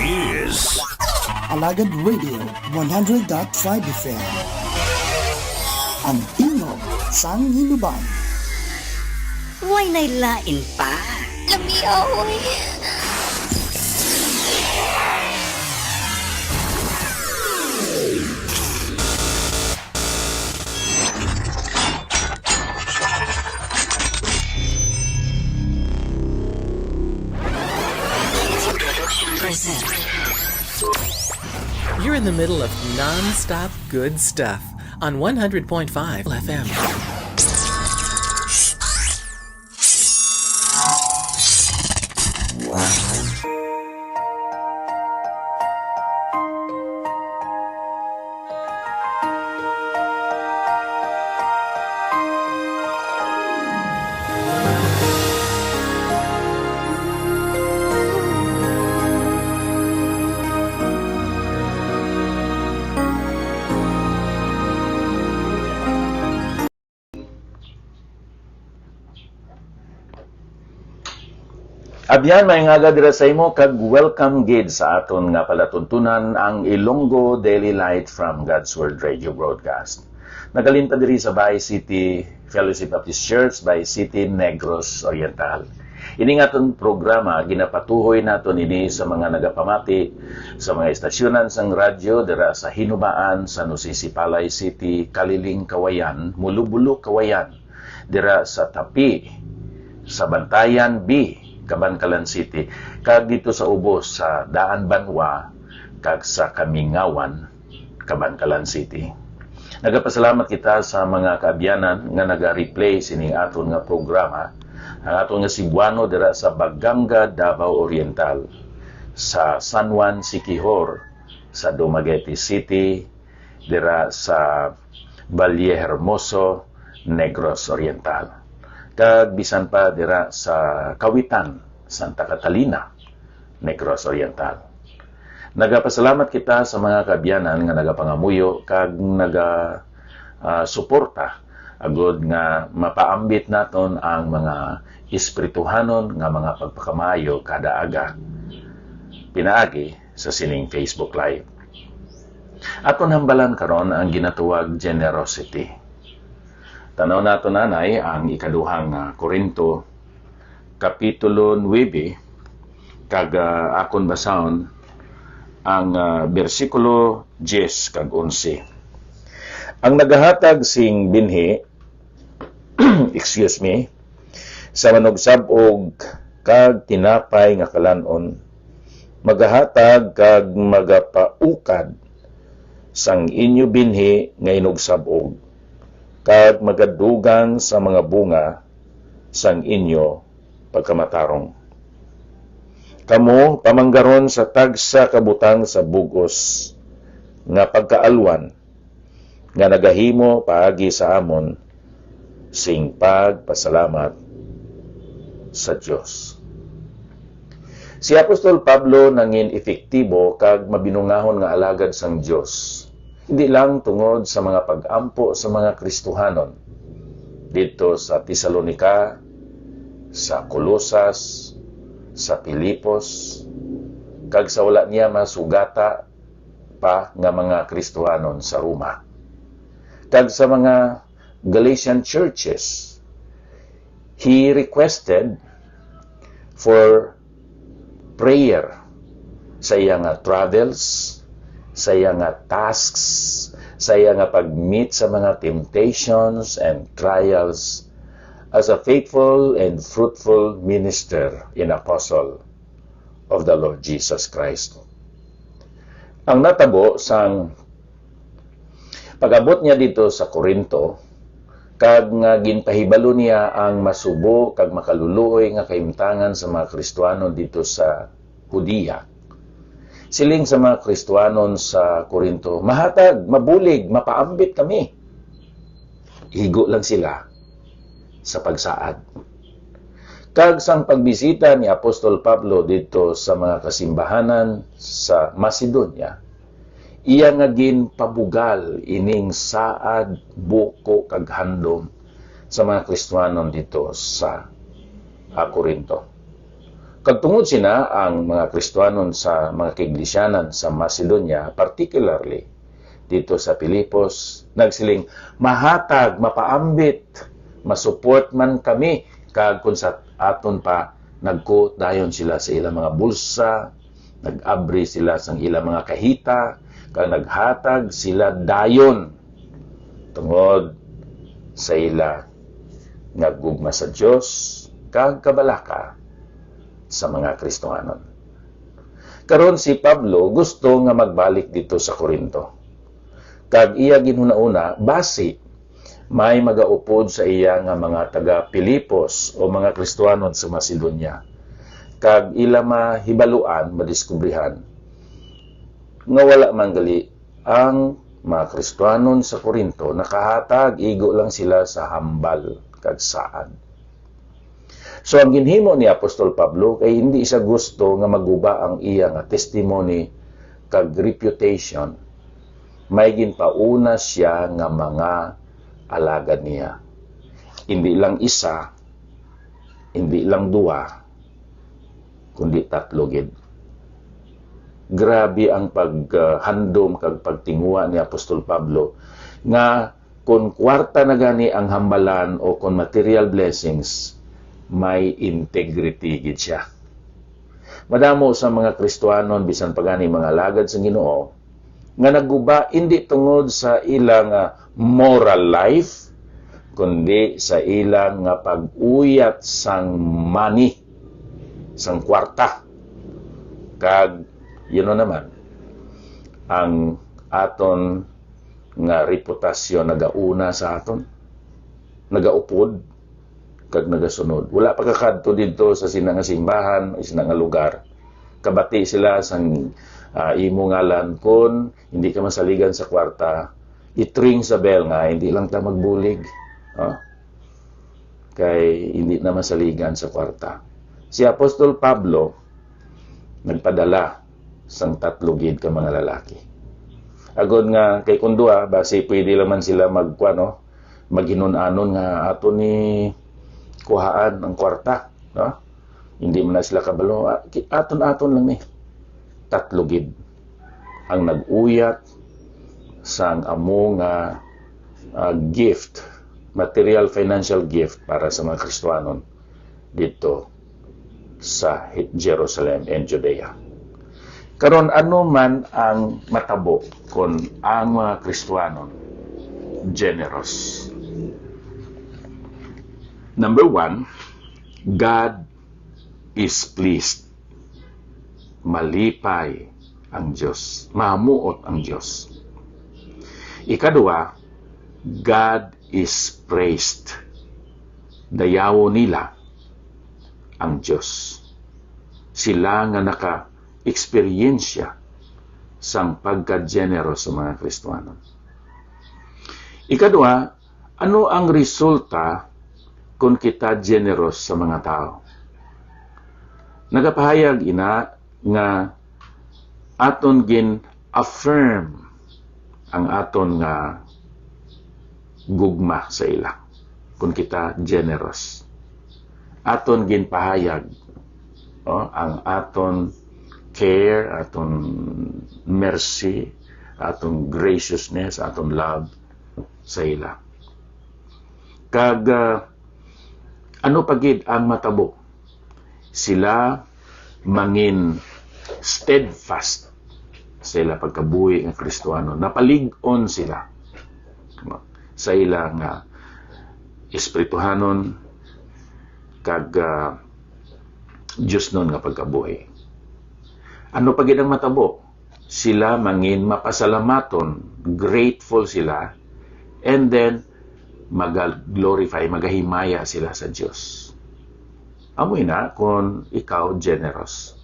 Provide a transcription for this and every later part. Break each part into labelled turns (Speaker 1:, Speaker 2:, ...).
Speaker 1: is
Speaker 2: Alagad Radio 100.5 FM. Ang tingog sang hinuban.
Speaker 3: Huwag nailain pa.
Speaker 4: Lamiaw eh.
Speaker 5: You're in the middle of non-stop good stuff on 100.5 FM.
Speaker 6: Abyan, may nga dira sa imo kag welcome gid sa aton nga palatuntunan ang Ilonggo Daily Light from God's Word Radio Broadcast. Nagalinta diri sa Bay City Fellowship Baptist Church, Bay City, Negros Oriental. Ini nga aton programa ginapatuhoy naton ini sa mga nagapamati sa mga estasyonan sang radyo dira sa Hinubaan, San Jose Sipalay City, Kaliling Kawayan, Mulubulu Kawayan, dira sa Tapi, sa Bantayan B, Cabancalan City, kag dito sa ubos sa Daan Banwa, kag sa Kamingawan, Cabancalan City. Nagapasalamat kita sa mga kaabyanan nga naga-replay sining aton nga programa, ang aton nga Cebuano dira sa Baganga, Davao Oriental, sa San Juan, Siquijor, sa Dumaguete City, dira sa Valle Hermoso, Negros Oriental. Kag bisan pa dira sa Kawitan, Santa Catalina, Negros Oriental. Nagapasalamat kita sa mga kaabyanan nga nagapangamuyo kag suporta agud nga mapaambit naton ang mga espirituhanon nga mga pagpakamayo kada aga pinaagi sa sining Facebook Live. Aton hambalan karon ang ginatuwag generosity. Tanaw nato nanay ang ikaduhang Korinto, Kapitulo 9, kag akon basahon ang bersikulo 10 kag 11. Ang nagahatag sing binhi, sa manugsab-og kag tinapay nga kalanon, magahatag kag magapaukad sang inyo binhi nga inugsab-og, kag magadugang sa mga bunga sang inyo pagkamatarong. Kamo pamanggaron sa tagsa kabutang sa bugos nga pagkaalwan nga nagahimo paagi sa amon sing pagpasalamat sa Dios. Si Apostol Pablo nangin efektibo kag mabinungahon nga alagad sang Dios. Hindi lang tungod sa mga pag-ampo sa mga Kristohanon dito sa Tesalonica, sa Colosas, sa Pilipos, kag sa wala niya masugata pa nga mga Kristohanon sa Roma. Kag sa mga Galatian churches, he requested for prayer sa iyang travels, sa iyang tasks, sa iyang pag-meet sa mga temptations and trials as a faithful and fruitful minister and apostle of the Lord Jesus Christ. Ang natabo sang pag-abot niya dito sa Korinto, kag nga ginpahibalo niya ang masubo kag makaluluoy nga kahimtangan sa mga Kristohanon dito sa Hudiya. Siling sa mga Kristohanon sa Korinto, mahatag, mabulig, mapaambit kami. Higo lang sila sa pagsaad. Kag sang pagbisita ni Apostol Pablo dito sa mga kasimbahanan sa Macedonia, iya nga ginpabugal ining saad, buko, kag handom sa mga Kristohanon dito sa Korinto. Kagtungod sina ang mga Kristiyanon sa mga kaiglesianan sa Macedonia, particularly dito sa Pilipos, nagsiling, mahatag, mapaambit, masupport man kami, kag kung sa aton pa, nagko dayon sila sa ilang mga bulsa, nag-abri sila sa ilang mga kahita, kag naghatag sila dayon tungod sa ila nagugma sa Dios kag kabalaka sa mga Kristohanon. Karon si Pablo gusto nga magbalik dito sa Korinto. Kag iya ginuna-una base may magaupod sa iya nga mga taga Pilipos o mga Kristohanon sa Macedonia. Kag ila mahibaluan, madiskubrihan nga wala man gali ang mga Kristohanon sa Korinto nakahatag igo lang sila sa hambal kag saad. So ang ginhimo ni Apostol Pablo kay hindi siya gusto nga maguba ang iya nga testimony kag reputation. May ginpauna siya nga mga alagad niya. Hindi lang isa, hindi lang dua, kundi tatlo gid. Grabe ang paghandom kag pagtinguha ni Apostol Pablo nga kung kwarta na gani ang hambalan o kung material blessings, may integrity gid siya. Madamo sa mga Kristohanon bisan pagani mga alagad sa Ginoo nga naguba hindi tungod sa ilang moral life kundi sa ilang nga pag-uyat sang money, sang kwarta. Kag yun naman ang aton nga reputasyon nagauna sa aton, nagaupod kag nagasunod. Wala pagkakadto dito sa sinang simbahan, sinang lugar. Kabati sila sang imo ngalan kun hindi ka masaligan sa kwarta, itring sa bell nga hindi lang ta magbulig. Kay hindi na masaligan sa kwarta. Si Apostol Pablo nagpadala sang tatlo gid ka mga lalaki. Agod nga kay kundua base pwede laman sila maghinon-anon nga ato ni kuhaan ang kwarta, no? Hindi man na sila kabalo, aton-aton lang ni. Tatlo gid ang nag-uyat sang amo nga gift, material financial gift para sa mga Kristohanon dito sa Jerusalem and Judea. Karon ano man ang matabo kung ang mga Kristohanon generous. Number 1, God is pleased. Malipay ang Diyos. Mamuot ang Diyos. Ikadua, God is praised. Dayawo nila ang Diyos. Sila nga naka-eksperyensya sang pagka-generous sa mga Kristohanon. Ikadua, ano ang resulta kung kita generous sa mga tao? Nagapahayag ina nga aton gin affirm ang aton nga gugma sa ila kung kita generous. Aton gin pahayag ang aton care, aton mercy, aton graciousness, aton love sa ila. Kag ano pagid ang matabo? Sila mangin steadfast sa ila pagkabuhi ng Kristohano. Napalig-on sila sa ila nga espirituhanon kag Diyos nun nga pagkabuhi. Ano pagid ang matabo? Sila mangin mapasalamaton, grateful sila, and then mag-glorify, magahimaya sila sa Diyos. Amoy na kung ikaw generous.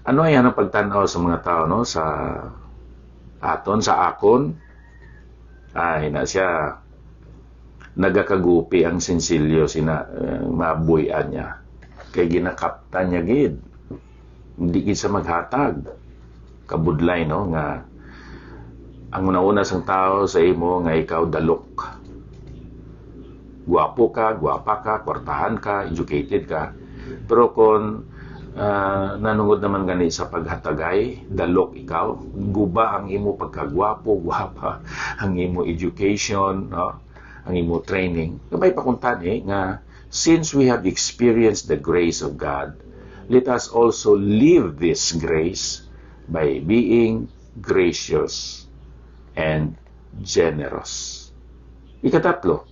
Speaker 6: Ano yan ang pagtanaw sa mga tao, no? Sa aton, sa akon, ay na siya nagakagupi ang sensilyo mabuyan niya. Kay ginakaptan niya gid. Hindi gid sa maghatag. Kabudlay, no? Nga ang una-una sang tao sa imo nga ikaw dalok. Guwapo ka, guwapa ka, kwartahan ka, educated ka. Pero kung nanungod naman gani sa paghatagay, dalok ikaw, guba ang imo pagkagwapo, gwapa, ang imo education, no? Ang imo training. Kamay pakuntani nga, since we have experienced the grace of God, let us also live this grace by being gracious and generous. Ikatatlo,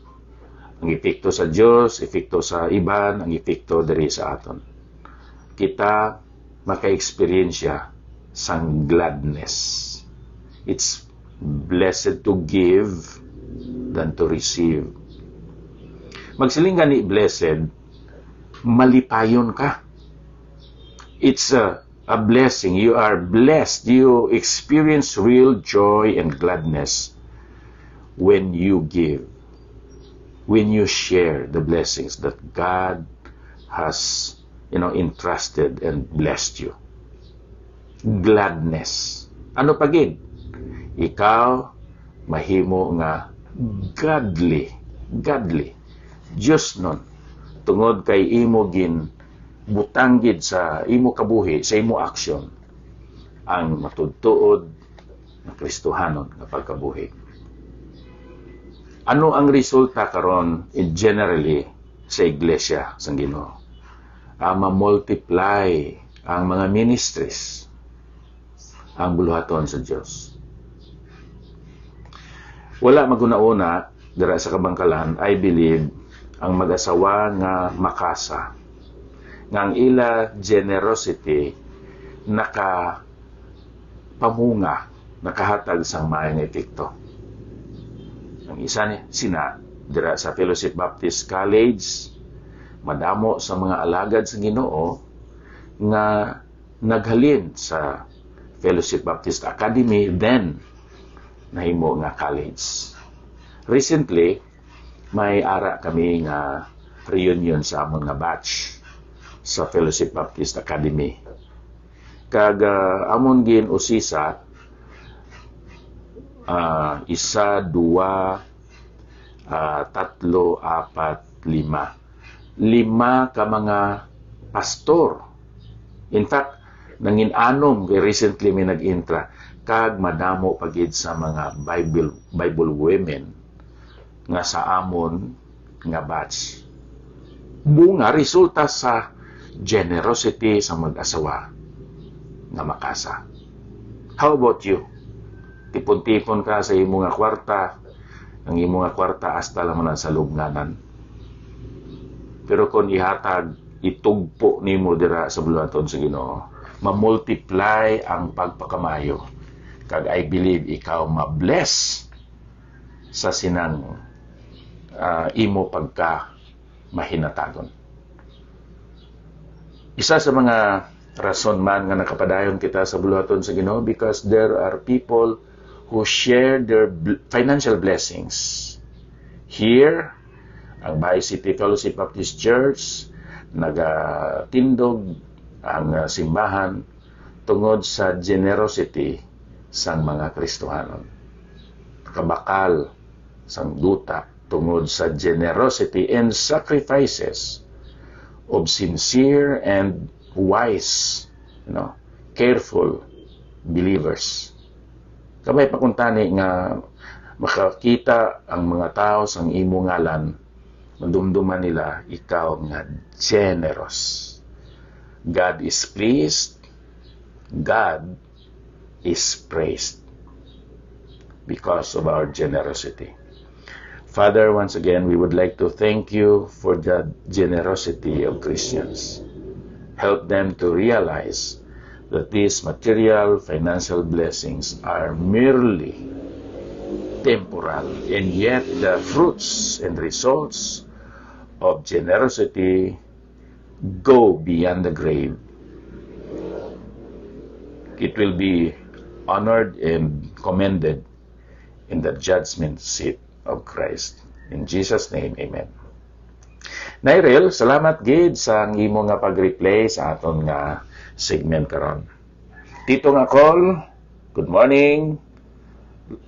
Speaker 6: ang epekto sa Diyos, epekto sa iban, ang epekto diri sa aton. Kita maka-experiensya sang gladness. It's blessed to give than to receive. Magsiling gani blessed, malipayon ka. It's a blessing. You are blessed. You experience real joy and gladness when you give, when you share the blessings that God has entrusted and blessed you. Gladness. Ano pagid? Ikaw mahimo nga godly. Diyos nun. Tungod kay imo gin butanggid sa imo kabuhi, sa imo aksyon, ang matudtuod ng Kristohanon nga pagkabuhi. Ano ang resulta karon generally sa iglesia sa Ginoo? Ma-multiply ang mga ministries, ang buluhaton sa Diyos. Wala maguna-una dira sa kabangkalan, I believe, ang mag-asawa nga makasa, nga ang ila generosity nakapamunga, nakahatag sang maayong epekto. Ang isa ni sina dira sa Fellowship Baptist College, madamo sa mga alagad sa Ginoo nga naghalin sa Fellowship Baptist Academy, then nahimo nga college. Recently, may ara kami nga reunion sa amon nga batch sa Fellowship Baptist Academy. Kag amon gin usisa, 1, 2, 3, 4, 5. 5 ka mga pastor. In fact, nanginaanom recently may nag-intra, kag madamo pagid sa mga Bible women nga sa amon nga batch. Bunga resulta sa generosity sa mag-asawa nga makasa. How about you? Tipon-tipon ka sa imo nga kwarta, ang imo nga kwarta hasta lang man sa lubnganan. Pero kung ihatag, itugpo nimo dira sa buluhaton sa Ginoo, ma-multiply ang pagpakamayo. Kag I believe ikaw ma-bless sa sinang imo pagka mahinatagon. Isa sa mga rason man nga nakapadayon kita sa buluhaton sa Ginoo because there are people who share their financial blessings. Here, ang Bahay City Fellowship Baptist Church, nagatindog ang simbahan tungod sa generosity sang mga Kristohanon. Kabakal sang duta tungod sa generosity and sacrifices of sincere and wise, careful believers. Kamay pakuntani nga makakita ang mga tao sang imo ngalan, madumduman nila ikaw nga generous. God is pleased, God is praised because of our generosity. Father, once again, we would like to thank you for the generosity of Christians. Help them to realize that these material, financial blessings are merely temporal, and yet the fruits and results of generosity go beyond the grave. It will be honored and commended in the judgment seat of Christ. In Jesus' name, amen. Nairel, salamat gid sa imo nga pag-replay sa aton nga segment karon. Tito nga call, good morning.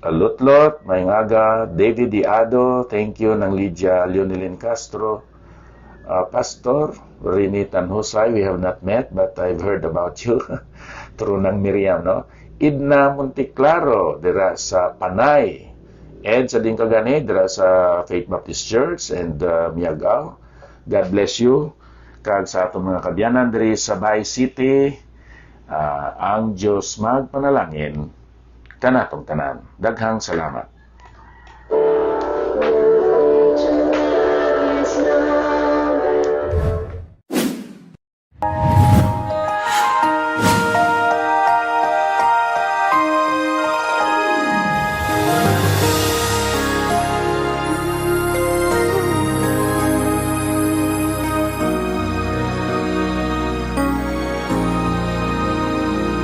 Speaker 6: Lutlot, may ngaga, David Diado, thank you ng Lydia Leonelyn Castro. Pastor Rini Tanhusay, we have not met but I've heard about you through ng Miriam, no? Idna Monticlaro dira sa Panay, Ed sa Dingkagani dira sa Faith Baptist Church and Miagao. God bless you. Kag sa atong mga kabyanan diri sa Bay City, ang Diyos magpanalangin kanatong tanan. Daghang salamat.